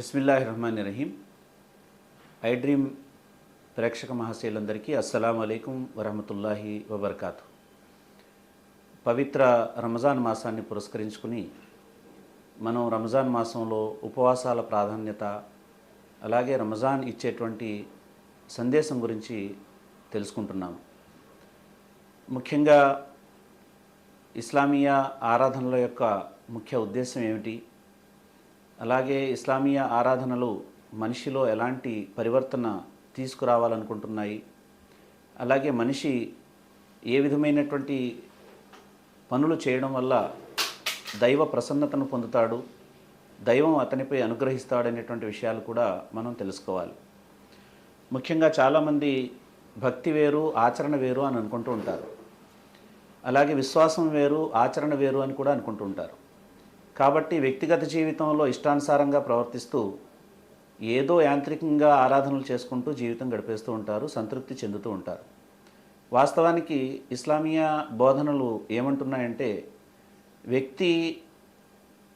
బిస్మిల్లాహిర్రహమానిర్రహీం. I dream ప్రేక్షక మహాశయులందరికీ అస్సలాము అలైకుం వరహమతుల్లాహి వబర్కాతు. పవిత్ర రంజాన్ మాసాన్ని పురస్కరించుకుని మనం రంజాన్ మాసంలో ఉపవాసాల ప్రాధాన్యత, అలాగే రంజాన్ ఇచ్చేటువంటి సందేశం గురించి తెలుసుకుంటున్నాము. ముఖ్యంగా ఇస్లామీయ ఆరాధనల యొక్క ముఖ్య ఉద్దేశం ఏమిటి, అలాగే ఇస్లామీయ ఆరాధనలు మనిషిలో ఎలాంటి పరివర్తన తీసుకురావాలనుకుంటున్నాయి, అలాగే మనిషి ఏ విధమైనటువంటి పనులు చేయడం వల్ల దైవ ప్రసన్నతను పొందుతాడు, దైవం అతనిపై అనుగ్రహిస్తాడనేటువంటి విషయాలు కూడా మనం తెలుసుకోవాలి. ముఖ్యంగా చాలామంది భక్తి వేరు ఆచరణ వేరు అని అనుకుంటూ ఉంటారు. అలాగే విశ్వాసం వేరు ఆచరణ వేరు అని కూడా అనుకుంటూ ఉంటారు. కాబట్టి వ్యక్తిగత జీవితంలో ఇష్టానుసారంగా ప్రవర్తిస్తూ ఏదో యాంత్రికంగా ఆరాధనలు చేసుకుంటూ జీవితం గడిపేస్తూ ఉంటారు, సంతృప్తి చెందుతూ ఉంటారు. వాస్తవానికి ఇస్లామీయ బోధనలు ఏమంటున్నాయంటే, వ్యక్తి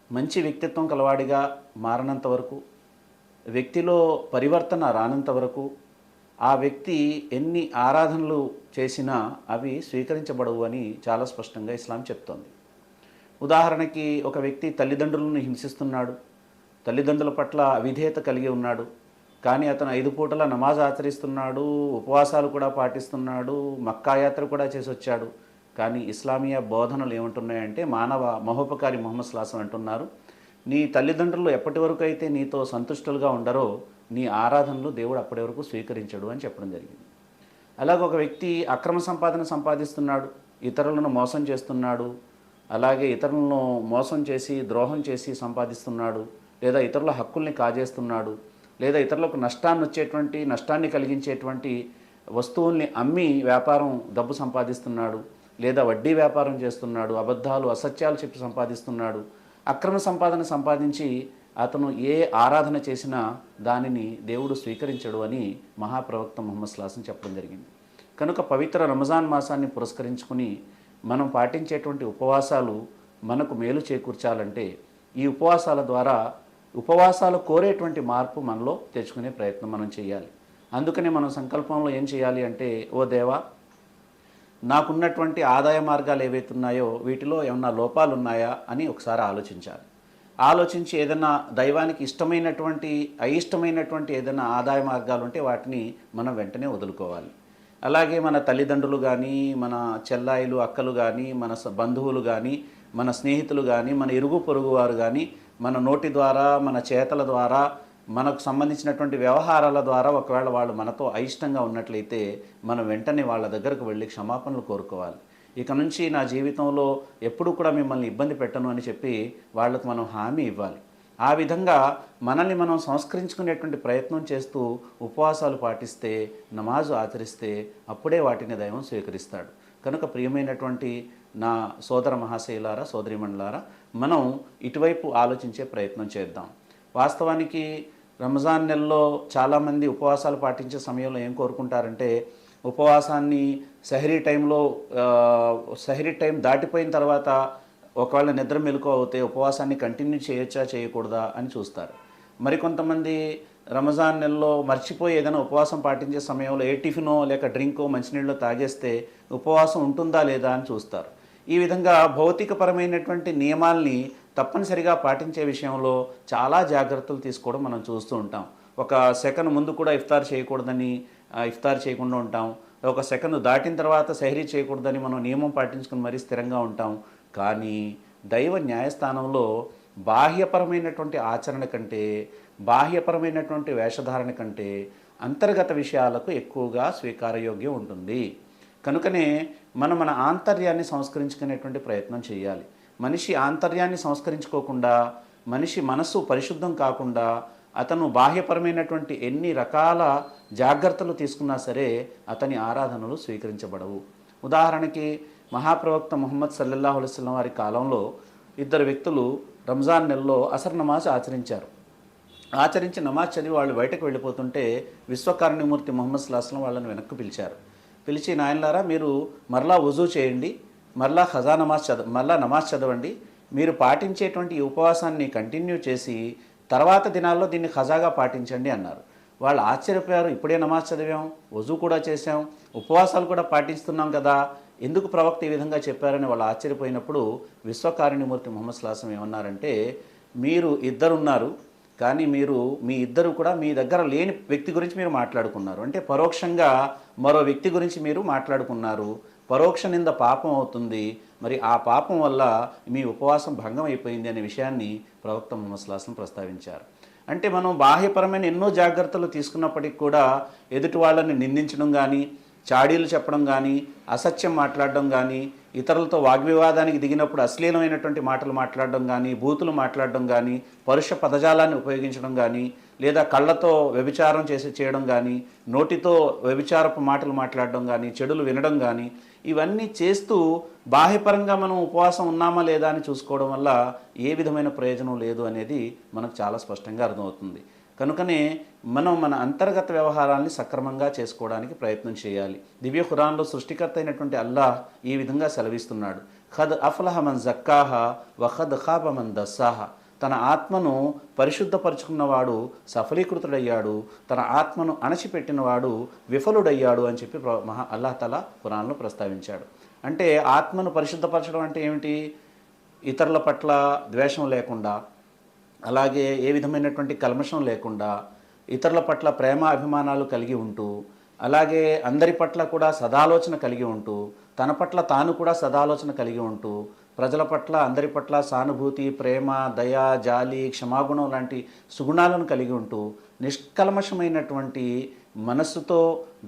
మంచి వ్యక్తిత్వం కలవాడిగా మారనంత వరకు, వ్యక్తిలో పరివర్తన రానంత వరకు ఆ వ్యక్తి ఎన్ని ఆరాధనలు చేసినా అవి స్వీకరించబడవు అని చాలా స్పష్టంగా ఇస్లాం చెప్తోంది. ఉదాహరణకి, ఒక వ్యక్తి తల్లిదండ్రులను హింసిస్తున్నాడు, తల్లిదండ్రుల పట్ల అవిధేయత కలిగి ఉన్నాడు, కానీ అతను 5 పూటల నమాజ్ ఆచరిస్తున్నాడు, ఉపవాసాలు కూడా పాటిస్తున్నాడు, మక్కా యాత్ర కూడా చేసి వచ్చాడు. కానీ ఇస్లామీయ బోధనలు ఏమంటున్నాయంటే, మానవ మహోపకారి ముహమ్మద్ సల్లాల్లాహు అలైహి వసల్లం అంటున్నారు, నీ తల్లిదండ్రులు ఎప్పటి వరకు అయితే నీతో సంతుష్టులుగా ఉండరో నీ ఆరాధనలు దేవుడు అప్పటి వరకు స్వీకరించడు అని చెప్పడం జరిగింది. అలాగే ఒక వ్యక్తి అక్రమ సంపాదన సంపాదిస్తున్నాడు, ఇతరులను మోసం చేస్తున్నాడు, అలాగే ఇతరులను మోసం చేసి ద్రోహం చేసి సంపాదిస్తున్నాడు, లేదా ఇతరుల హక్కుల్ని కాజేస్తున్నాడు, లేదా ఇతరులకు నష్టాన్ని కలిగించేటువంటి వస్తువుల్ని అమ్మి వ్యాపారం డబ్బు సంపాదిస్తున్నాడు, లేదా వడ్డీ వ్యాపారం చేస్తున్నాడు, అబద్ధాలు అసత్యాలు చెప్పి సంపాదిస్తున్నాడు, అక్రమ సంపాదన సంపాదించి అతను ఏ ఆరాధన చేసినా దానిని దేవుడు స్వీకరించడు అని మహాప్రవక్త ముహమ్మద్ సల్లాల్లాహు అలైహి వసల్లం చెప్పడం జరిగింది. కనుక పవిత్ర రంజాన్ మాసాన్ని పురస్కరించుకుని మనం పాటించేటువంటి ఉపవాసాలు మనకు మేలు చేకూర్చాలంటే, ఈ ఉపవాసాల ద్వారా ఉపవాసాలు కోరేటువంటి మార్పు మనలో తెచ్చుకునే ప్రయత్నం మనం చేయాలి. అందుకని మనం సంకల్పంలో ఏం చేయాలి అంటే, ఓ దేవా, నాకున్నటువంటి ఆదాయ మార్గాలు ఏవైతే ఉన్నాయో వీటిలో ఏమన్నా లోపాలు ఉన్నాయా అని ఒకసారి ఆలోచించాలి. ఆలోచించి ఏదైనా దైవానికి ఇష్టమైనటువంటి అయిష్టమైనటువంటి ఏదైనా ఆదాయ మార్గాలు ఉంటే వాటిని మనం వెంటనే వదులుకోవాలి. అలాగే మన తల్లిదండ్రులు కానీ, మన చెల్లాయిలు అక్కలు కానీ, మన బంధువులు కానీ, మన స్నేహితులు కానీ, మన ఇరుగు పొరుగు వారు కానీ, మన నోటి ద్వారా మన చేతల ద్వారా మనకు సంబంధించినటువంటి వ్యవహారాల ద్వారా ఒకవేళ వాళ్ళు మనతో అయిష్టంగా ఉన్నట్లయితే మనం వెంటనే వాళ్ళ దగ్గరకు వెళ్ళి క్షమాపణలు కోరుకోవాలి. ఇక నుంచి నా జీవితంలో ఎప్పుడూ కూడా మిమ్మల్ని ఇబ్బంది పెట్టను అని చెప్పి వాళ్ళకు మనం హామీ ఇవ్వాలి. ఆ విధంగా మనల్ని మనం సంస్కరించుకునేటువంటి ప్రయత్నం చేస్తూ ఉపవాసాలు పాటిస్తే, నమాజు ఆచరిస్తే అప్పుడే వాటిని దైవం స్వీకరిస్తాడు. కనుక ప్రియమైనటువంటి నా సోదర మహాశయులారా, సోదరిమణులారా, మనం ఇటువైపు ఆలోచించే ప్రయత్నం చేద్దాం. వాస్తవానికి రంజాన్ నెలలో చాలామంది ఉపవాసాలు పాటించే సమయంలో ఏం కోరుకుంటారంటే, ఉపవాసాన్ని సెహరీ టైం దాటిపోయిన తర్వాత ఒకవేళ నిద్ర మెలకువ అవుతే ఉపవాసాన్ని కంటిన్యూ చేయొచ్చా చేయకూడదా అని చూస్తారు. మరికొంతమంది రంజాన్ నెలలో మర్చిపోయి ఏదైనా ఉపవాసం పాటించే సమయంలో ఏ టిఫినో లేక డ్రింకో మంచినీళ్ళో తాగేస్తే ఉపవాసం ఉంటుందా లేదా అని చూస్తారు. ఈ విధంగా భౌతికపరమైనటువంటి నియమాల్ని తప్పనిసరిగా పాటించే విషయంలో చాలా జాగ్రత్తలు తీసుకోవడం మనం చూస్తూ ఉంటాం. ఒక సెకండ్ ముందు కూడా ఇఫ్తార్ చేయకూడదని ఇఫ్తార్ చేయకుండా ఉంటాం. ఒక సెకండ్ దాటిన తర్వాత సెహరీ చేయకూడదని మనం నియమం పాటించుకుని మరీ స్థిరంగా ఉంటాం. కానీ దైవ న్యాయస్థానంలో బాహ్యపరమైనటువంటి ఆచరణ కంటే, బాహ్యపరమైనటువంటి వేషధారణ కంటే అంతర్గత విషయాలకు ఎక్కువగా స్వీకారయోగ్యం ఉంటుంది. కనుకనే మనం మన ఆంతర్యాన్ని సంస్కరించుకునేటువంటి ప్రయత్నం చేయాలి. మనిషి ఆంతర్యాన్ని సంస్కరించుకోకుండా, మనిషి మనస్సు పరిశుద్ధం కాకుండా అతను బాహ్యపరమైనటువంటి ఎన్ని రకాల జాగ్రత్తలు తీసుకున్నా సరే అతని ఆరాధనలు స్వీకరించబడవు. ఉదాహరణకి, మహాప్రవక్త ముహమ్మద్ సల్లల్లాహు అలైహి వసల్లం వారి కాలంలో 2 వ్యక్తులు రంజాన్ నెలలో అసర్ నమాజ్ ఆచరించి నమాజ్ చదివి వాళ్ళు బయటకు వెళ్ళిపోతుంటే విశ్వకారుణ్యమూర్తి ముహమ్మద్ సల్లల్లాహు అలైహి వసల్లం వాళ్ళని వెనక్కి పిలిచి, నాయనలారా, మీరు మరలా వజూ చేయండి, మరలా నమాజ్ చదవండి, మీరు పాటించేటువంటి ఈ ఉపవాసాన్ని కంటిన్యూ చేసి తర్వాత దినాల్లో దీన్ని ఖజాగా పాటించండి అన్నారు. వాళ్ళు ఆశ్చర్యపోయారు. ఇప్పుడే నమాజ్ చదివాం, వజూ కూడా చేశాం, ఉపవాసాలు కూడా పాటిస్తున్నాం కదా, ఎందుకు ప్రవక్త ఈ విధంగా చెప్పారని వాళ్ళు ఆశ్చర్యపోయినప్పుడు విశ్వకారుణ్యమూర్తి ముహమ్మద్ సల్లాల్లాహు అలైహి వసల్లం ఏమన్నారంటే, మీరు ఇద్దరున్నారు, కానీ మీ ఇద్దరు కూడా మీ దగ్గర లేని వ్యక్తి గురించి మీరు మాట్లాడుకున్నారు. అంటే పరోక్షంగా మరో వ్యక్తి గురించి మీరు మాట్లాడుకున్నారు. పరోక్ష నింద పాపం అవుతుంది. మరి ఆ పాపం వల్ల మీ ఉపవాసం భంగం అయిపోయింది అనే విషయాన్ని ప్రవక్త ముహమ్మద్ సల్లాల్లాహు అలైహి వసల్లం ప్రస్తావించారు. అంటే మనం బాహ్యపరమైన ఎన్నో జాగ్రత్తలు తీసుకున్నప్పటికీ కూడా ఎదుటి వాళ్ళని నిందించడం కానీ, చాడీలు చెప్పడం కానీ, అసత్యం మాట్లాడడం కానీ, ఇతరులతో వాగ్వివాదానికి దిగినప్పుడు అశ్లీలమైనటువంటి మాటలు మాట్లాడడం కానీ, బూతులు మాట్లాడడం కానీ, పరుష పదజాలాన్ని ఉపయోగించడం కానీ, లేదా కళ్ళతో వ్యభిచారం చేయడం కానీ, నోటితో వ్యభిచారపు మాటలు మాట్లాడడం కానీ, చెడులు వినడం కానీ, ఇవన్నీ చేస్తూ బాహ్యపరంగా మనం ఉపవాసం ఉన్నామా లేదా అని చూసుకోవడం వల్ల ఏ విధమైన ప్రయోజనం లేదు అనేది మనకు చాలా స్పష్టంగా అర్థమవుతుంది. కనుకనే మనం మన అంతర్గత వ్యవహారాల్ని సక్రమంగా చేసుకోవడానికి ప్రయత్నం చేయాలి. దివ్య ఖురాన్లో సృష్టికర్త అయినటువంటి అల్లాహ్ ఈ విధంగా సెలవిస్తున్నాడు, ఖద్ అఫ్లహ మన్ జక్కాహ వ ఖద్ ఖాబ మన్ దస్సాహ. తన ఆత్మను పరిశుద్ధపరుచుకున్నవాడు సఫలీకృతుడయ్యాడు, తన ఆత్మను అణచిపెట్టినవాడు విఫలుడయ్యాడు అని చెప్పి అల్లాహ్ తఆలా ఖురాన్లో ప్రస్తావించాడు. అంటే ఆత్మను పరిశుద్ధపరచడం అంటే ఏమిటి? ఇతరుల పట్ల ద్వేషం లేకుండా, అలాగే ఏ విధమైనటువంటి కల్మషం లేకుండా, ఇతరుల పట్ల ప్రేమ అభిమానాలు కలిగి ఉంటూ, అలాగే అందరి పట్ల కూడా సదాలోచన కలిగి ఉంటూ, తన పట్ల తాను కూడా సదాలోచన కలిగి ఉంటూ, ప్రజల పట్ల అందరి పట్ల సానుభూతి, ప్రేమ, దయ, జాలి, క్షమాగుణం లాంటి సుగుణాలను కలిగి ఉంటూ నిష్కల్మషమైనటువంటి మనస్సుతో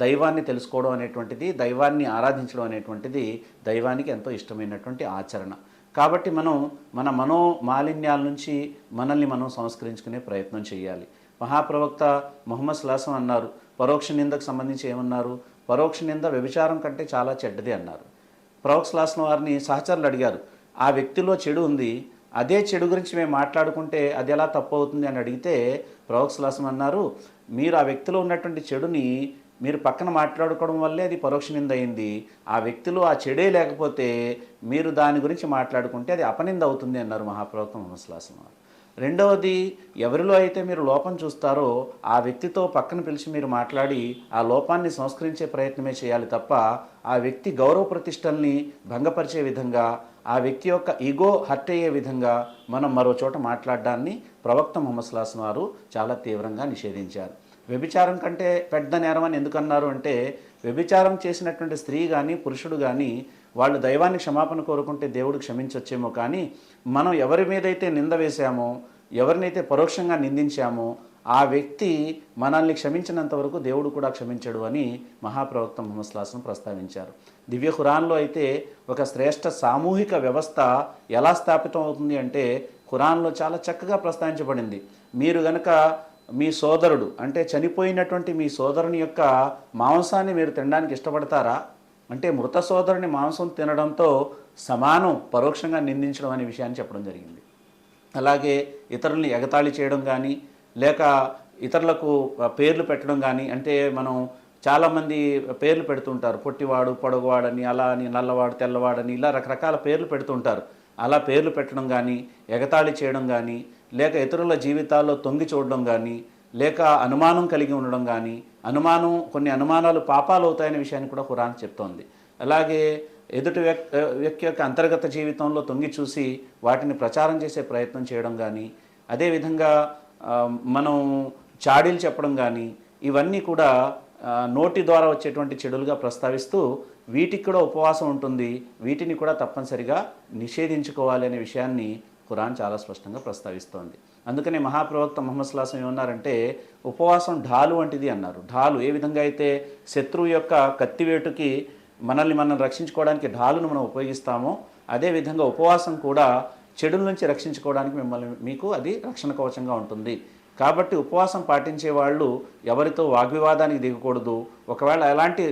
దైవాన్ని తెలుసుకోవడం అనేటువంటిది, దైవాన్ని ఆరాధించడం అనేటువంటిది దైవానికి ఎంతో ఇష్టమైనటువంటి ఆచరణ. కాబట్టి మనం మన మనోమాలిన్యాల నుంచి మనల్ని మనం సంస్కరించుకునే ప్రయత్నం చేయాలి. మహాప్రవక్త ముహమ్మద్ సల్లాల్లాహు అలైహి వసల్లం అన్నారు, పరోక్ష నిందకు సంబంధించి ఏమన్నారు? పరోక్ష నింద వ్యభిచారం కంటే చాలా చెడ్డది అన్నారు. ప్రవక్త సల్లాల్లాహు అలైహి వసల్లం వారిని సహచరులు అడిగారు, ఆ వ్యక్తిలో చెడు ఉంది, అదే చెడు గురించి మేము మాట్లాడుకుంటే అది ఎలా తప్పు అవుతుంది అని అడిగితే ప్రవక్త సల్లాల్లాహు అలైహి వసల్లం అన్నారు, మీరు ఆ వ్యక్తిలో ఉన్నటువంటి చెడుని మీరు పక్కన మాట్లాడుకోవడం వల్లే అది పరోక్ష నింద అయింది. ఆ వ్యక్తిలో ఆ చెడే లేకపోతే మీరు దాని గురించి మాట్లాడుకుంటే అది అపనింద అవుతుంది అన్నారు మహాప్రవక్త ముహమ్మద్ సల్లాల్లాహు అలైహి వసల్లం. రెండవది, ఎవరిలో అయితే మీరు లోపం చూస్తారో ఆ వ్యక్తితో పక్కన పిలిచి మీరు మాట్లాడి ఆ లోపాన్ని సంస్కరించే ప్రయత్నమే చేయాలి తప్ప ఆ వ్యక్తి గౌరవ ప్రతిష్టల్ని భంగపరిచే విధంగా, ఆ వ్యక్తి యొక్క ఈగో హర్ట్ అయ్యే విధంగా మనం మరో చోట మాట్లాడడాన్ని ప్రవక్త ముహమ్మద్ సల్లాల్లాహు అలైహి వసల్లం వారు చాలా తీవ్రంగా నిషేధించారు. వ్యభిచారం కంటే పెద్ద నేరం అని ఎందుకన్నారు అంటే, వ్యభిచారం చేసినటువంటి స్త్రీ కానీ పురుషుడు కానీ వాళ్ళు దైవాన్ని క్షమాపణ కోరుకుంటే దేవుడు క్షమించవచ్చేమో, కానీ మనం ఎవరి మీదైతే నింద వేశామో, ఎవరినైతే పరోక్షంగా నిందించామో ఆ వ్యక్తి మనల్ని క్షమించినంత వరకు దేవుడు కూడా క్షమించడు అని మహాప్రవక్త ముహమ్మద్ సల్లాల్లాహు అలైహి వసల్లం ప్రస్తావించారు. దివ్య ఖురాన్లో అయితే ఒక శ్రేష్ఠ సామూహిక వ్యవస్థ ఎలా స్థాపితం అవుతుంది అంటే ఖురాన్లో చాలా చక్కగా ప్రస్తావించబడింది. మీరు గనక మీ సోదరుడు అంటే చనిపోయినటువంటి మీ సోదరుని యొక్క మాంసాన్ని మీరు తినడానికి ఇష్టపడతారా అంటే మృత సోదరుని మాంసం తినడంతో సమానం పరోక్షంగా నిందించడం అనే విషయాన్ని చెప్పడం జరిగింది. అలాగే ఇతరుల్ని ఎగతాళి చేయడం కానీ, లేక ఇతరులకు పేర్లు పెట్టడం కానీ, అంటే మనం చాలామంది పేర్లు పెడుతుంటారు, పొట్టివాడు పొడగువాడని, అలా అని, నల్లవాడు తెల్లవాడని, ఇలా రకరకాల పేర్లు పెడుతుంటారు. అలా పేర్లు పెట్టడం కానీ, ఎగతాళి చేయడం కానీ, లేక ఇతరుల జీవితాల్లో తొంగి చూడడం కానీ, లేక అనుమానం కలిగి ఉండడం కానీ, కొన్ని అనుమానాలు పాపాలు అవుతాయనే విషయాన్ని కూడా ఖురాన్ చెప్తోంది. అలాగే ఎదుటి వ్యక్తి యొక్క అంతర్గత జీవితంలో తొంగి చూసి వాటిని ప్రచారం చేసే ప్రయత్నం చేయడం కానీ, అదేవిధంగా మనం చాడీలు చెప్పడం కానీ, ఇవన్నీ కూడా నోటి ద్వారా వచ్చేటువంటి చెడులుగా ప్రస్తావిస్తూ వీటికి కూడా ఉపవాసం ఉంటుంది, వీటిని కూడా తప్పనిసరిగా నిషేధించుకోవాలి అనే విషయాన్ని ఖురాన్ చాలా స్పష్టంగా ప్రస్తావిస్తోంది. అందుకనే మహాప్రవక్త ముహమ్మద్ సల్లాల్లాహు అలైహి వసల్లం ఏమన్నారంటే, ఉపవాసం ఢాలు వంటిది అన్నారు. ఢాలు ఏ విధంగా అయితే శత్రువు యొక్క కత్తివేటుకి మనం రక్షించుకోవడానికి ఢాలును మనం ఉపయోగిస్తామో, అదేవిధంగా ఉపవాసం కూడా చెడుల నుంచి రక్షించుకోవడానికి మీకు అది రక్షణ కవచంగా ఉంటుంది. కాబట్టి ఉపవాసం పాటించే వాళ్ళు ఎవరితో వాగ్వివాదానికి దిగకూడదు. ఒకవేళ ఎలాంటి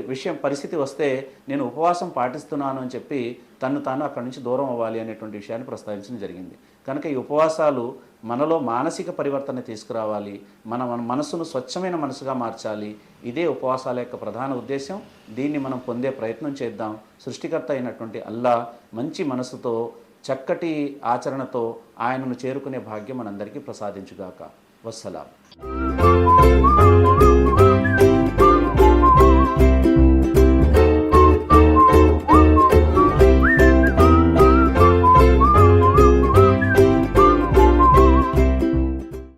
పరిస్థితి వస్తే నేను ఉపవాసం పాటిస్తున్నాను అని చెప్పి తాను అక్కడి నుంచి దూరం అవ్వాలి అనేటువంటి విషయాన్ని ప్రస్తావించడం జరిగింది. కనుక ఈ ఉపవాసాలు మనలో మానసిక పరివర్తన తీసుకురావాలి, మన మనసును స్వచ్ఛమైన మనసుగా మార్చాలి. ఇదే ఉపవాసాల యొక్క ప్రధాన ఉద్దేశం. దీన్ని మనం పొందే ప్రయత్నం చేద్దాం. సృష్టికర్త అయినటువంటి అల్లాహ్ మంచి మనసుతో చక్కటి ఆచరణతో ఆయనను చేరుకునే భాగ్యం మనందరికీ ప్రసాదించుగాక. వస్సలాం.